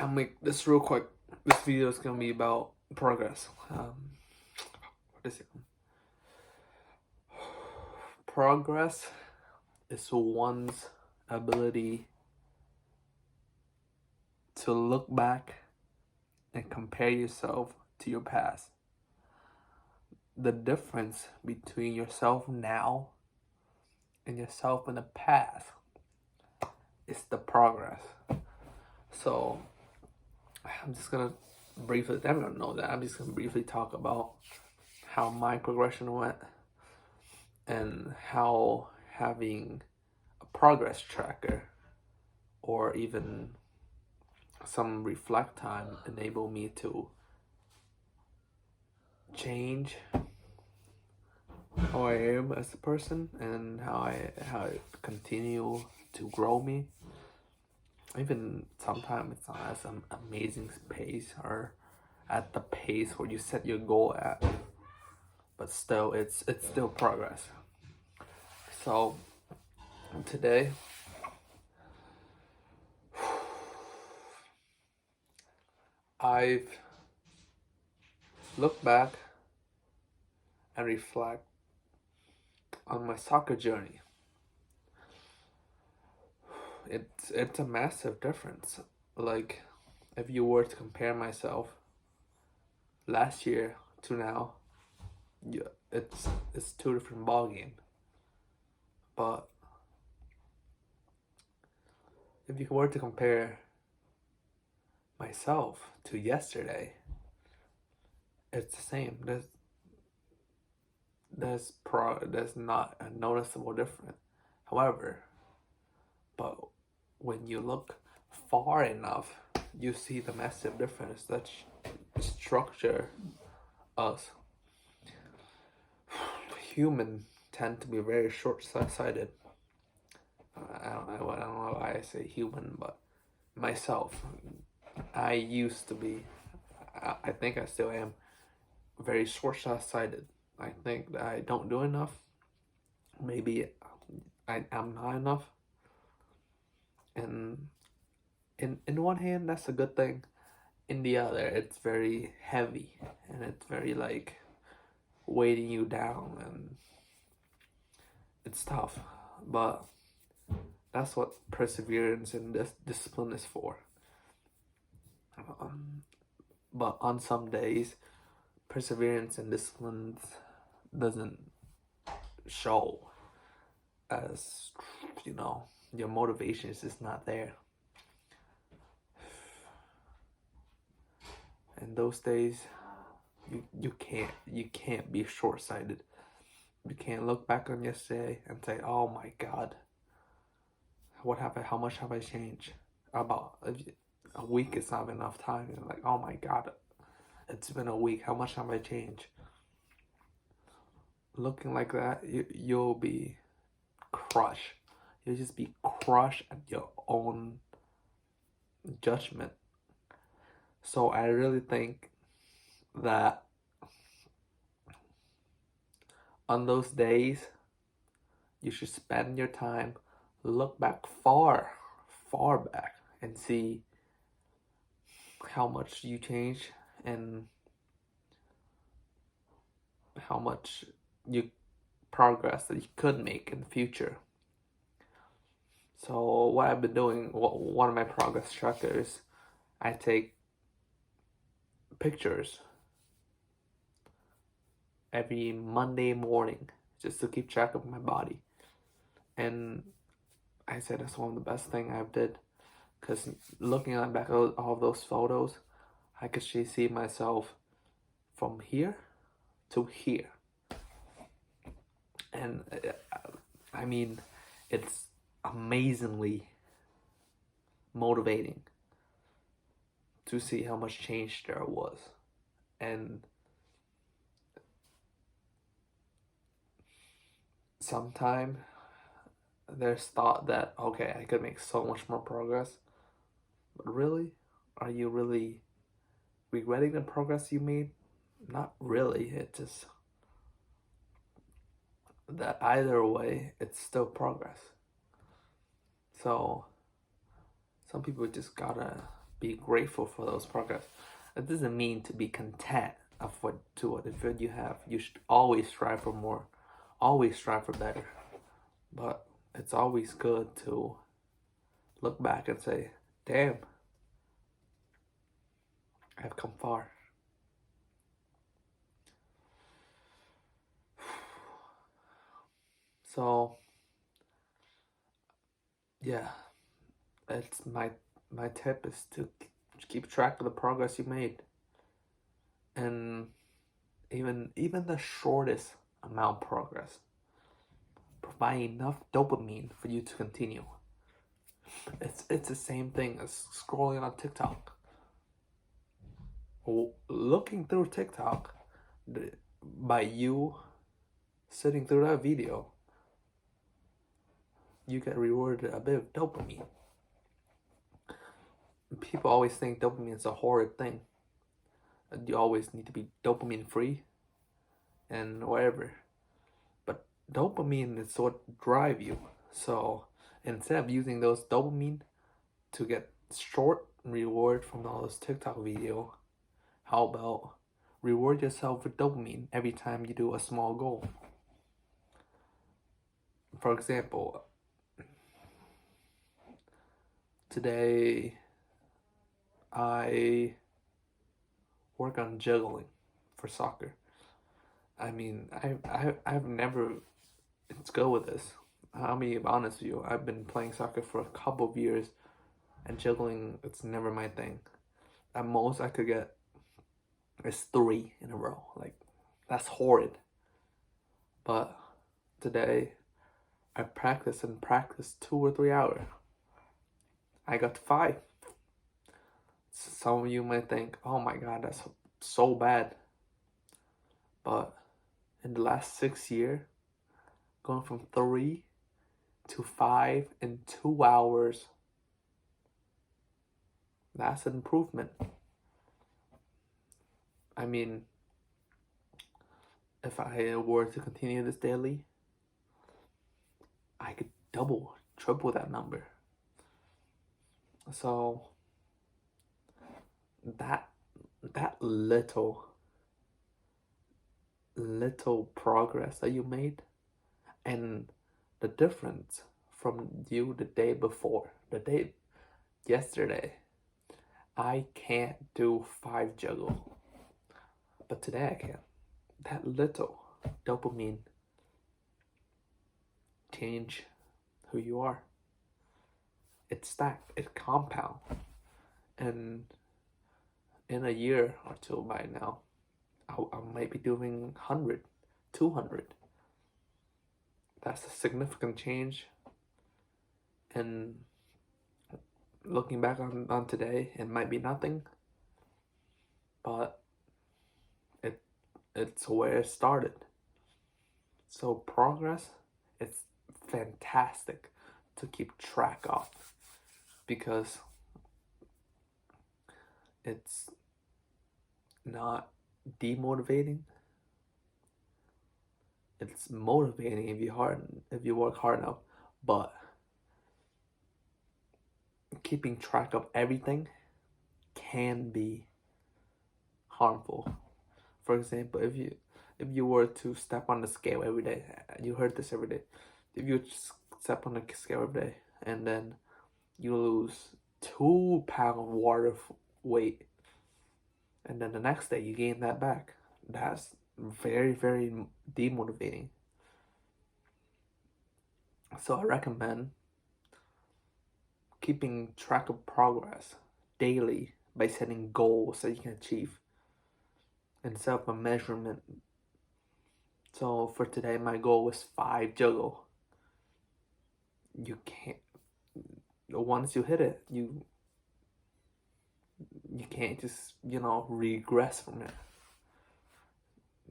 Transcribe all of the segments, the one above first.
I'll make this real quick. This video is gonna be about progress. What is it? Progress is one's ability to look back and compare yourself to your past. The difference between yourself now and yourself in the past is the progress. So I'm just gonna briefly, I don't know that, I'm just gonna briefly talk about how my progression went and how having a progress tracker or even some reflect time enable me to change how I am as a person and how it continue to grow me. Even sometimes it's not as an amazing pace or at the pace where you set your goal at, but still it's still progress. So today I've looked back and reflect on my soccer journey. It's a massive difference. Like, if you were to compare myself last year to now, yeah, it's two different ball game. But if you were to compare myself to yesterday, it's the same. There's not a noticeable difference. However, but when you look far enough, you see the massive difference that structure us. Humans tend to be very short-sighted. I don't know why I say human, but myself, I used to be, I think I still am, very short-sighted. I think that I don't do enough. Maybe I'm not enough. And in one hand, that's a good thing. In the other, it's very heavy and it's very like weighting you down, and it's tough. But that's what perseverance and this discipline is for. But on some days, perseverance and discipline doesn't show, as your motivation is just not there. And those days, you can't be short-sighted. You can't look back on yesterday and say, "Oh my God, what happened? How much have I changed?" About a week is not enough time. You're like, "Oh my God, it's been a week. How much have I changed?" Looking like that, you'll be crushed. You'll just be crushed at your own judgment. So I really think that on those days, you should spend your time, look back far back, and see how much you changed and how much you progress that you could make in the future. So what I've been doing, one of my progress trackers, I take pictures every Monday morning just to keep track of my body. And I said that's one of the best things I've did, because looking at back at all of those photos, I could see myself from here to here. And I mean, it's amazingly motivating to see how much change there was. And sometimes there's thought that, okay, I could make so much more progress. But really? Are you really regretting the progress you made? Not really. It just, that either way, it's still progress. So some people just gotta be grateful for those progress. It doesn't mean to be content of what you have. You should always strive for more, always strive for better. But it's always good to look back and say, damn, I've come far. So yeah, it's my tip is to keep track of the progress you made, and even the shortest amount of progress provide enough dopamine for you to continue. It's the same thing as scrolling on TikTok. Looking through TikTok, by you sitting through that video, you get rewarded a bit of dopamine. People always think dopamine is a horrid thing. You always need to be dopamine free and whatever. But dopamine is what drive you. So instead of using those dopamine to get short reward from all those TikTok video, how about reward yourself with dopamine every time you do a small goal? For example, today I work on juggling for soccer. I mean, I've never. Let's go with this. I'll be honest with you. I've been playing soccer for a couple of years, and juggling, it's never my thing. At most, I could get is 3 in a row. Like, that's horrid. But today, I practiced 2 or 3 hours. I got to 5. Some of you might think, oh my god, that's so bad. But in the last 6 years, going from 3 to 5 in 2 hours, that's an improvement. I mean, if I were to continue this daily, I could double, triple that number. So that little progress that you made, and the difference from you the day before, yesterday, I can't do 5 juggle, but today I can. That little dopamine change who you are. It stacked, it compound, and in a year or two by now, I might be doing 100, 200. That's a significant change. And looking back on today, it might be nothing, but it's where it started. So progress, it's fantastic to keep track of, because it's not demotivating. It's motivating if you work hard enough, but keeping track of everything can be harmful. For example, if you were to step on the scale every day, you heard this every day. If you step on the scale every day and then you lose 2 pounds water weight, and then the next day you gain that back, that's very, very demotivating. So I recommend keeping track of progress daily by setting goals that you can achieve instead of a measurement. So for today, my goal was 5 juggle. You can't, once you hit it, you can't just, regress from it.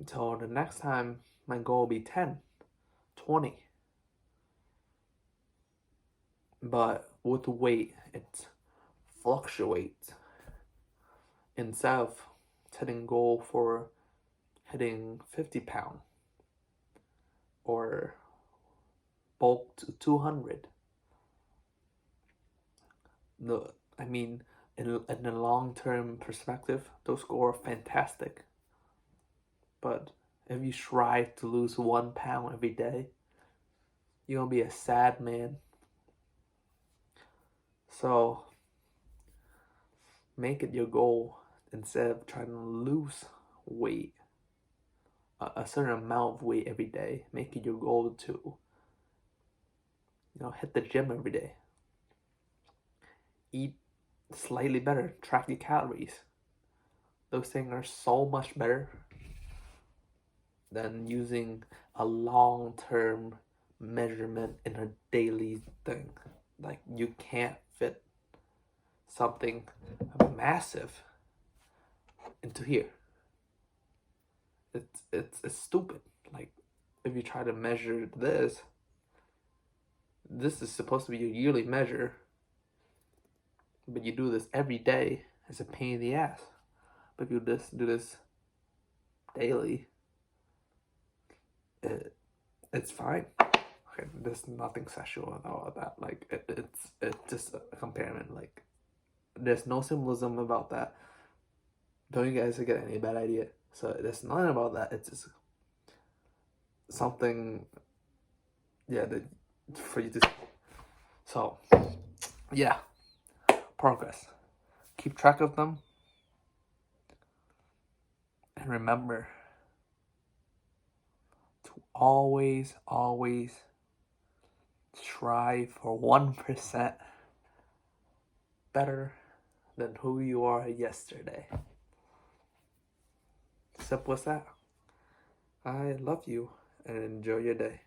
So the next time, my goal will be 10, 20. But with weight, it fluctuates. Instead of setting goal for hitting 50 pounds or bulk to 200. in the long-term perspective, those scores are fantastic. But if you try to lose 1 pound every day, you're gonna be a sad man. So make it your goal, instead of trying to lose weight, a certain amount of weight every day. Make it your goal to, hit the gym every day. Eat slightly better. Track your calories. Those things are so much better than using a long-term measurement in a daily thing. Like, you can't fit something massive into here. It's stupid. Like, if you try to measure this is supposed to be your yearly measure, but you do this every day. It's a pain in the ass. But if you do this daily, it's fine. Okay, there's nothing sexual about that. Like, it's just a comparison. Like, there's no symbolism about that. Don't you guys get any bad idea? So there's nothing about that. It's just something, that for you to. So, yeah, progress. Keep track of them, and remember to always strive for 1% better than who you are yesterday. Simple as that. I love you, and enjoy your day.